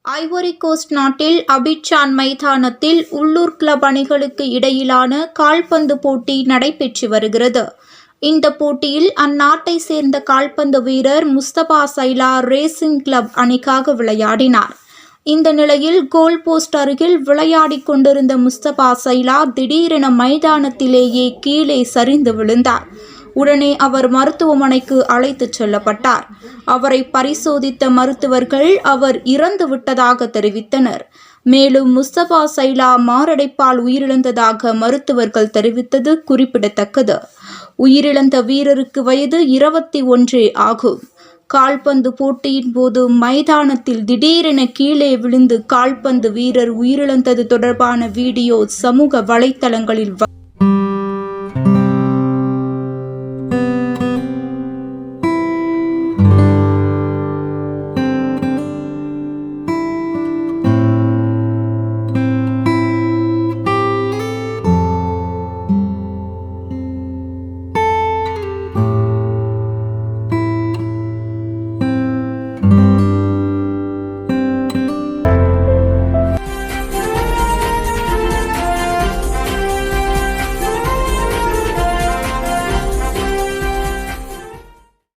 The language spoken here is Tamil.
ஐவரி கோஸ்ட் நாட்டில் அபிட்ஜான் மைதானத்தில் உள்ளூர் கிளப் அணிகளுக்கு இடையிலான கால்பந்து போட்டி நடைபெற்று வருகிறது. இந்த போட்டியில் அந்நாட்டை சேர்ந்த கால்பந்து வீரர் முஸ்தபா சைலா ரேசிங் கிளப் அணிக்காக விளையாடினார். இந்த நிலையில் கோல் போஸ்ட் அருகில் விளையாடிக் கொண்டிருந்த முஸ்தபா சைலா திடீரென மைதானத்திலேயே கீழே சரிந்து விழுந்தார். உடனே அவர் மருத்துவமனைக்கு அழைத்துச் செல்லப்பட்டார். அவரை பரிசோதித்த மருத்துவர்கள் அவர் இறந்து விட்டதாக தெரிவித்தனர். மேலும் முஸ்தபா சைலா மாரடைப்பால் உயிரிழந்ததாக மருத்துவர்கள் தெரிவித்தது குறிப்பிடத்தக்கது. உயிரிழந்த வீரருக்கு வயது 21 ஆகும். கால்பந்து போட்டியின் போது மைதானத்தில் திடீரென கீழே விழுந்து கால்பந்து வீரர் உயிரிழந்தது தொடர்பான வீடியோ சமூக வலைத்தளங்களில்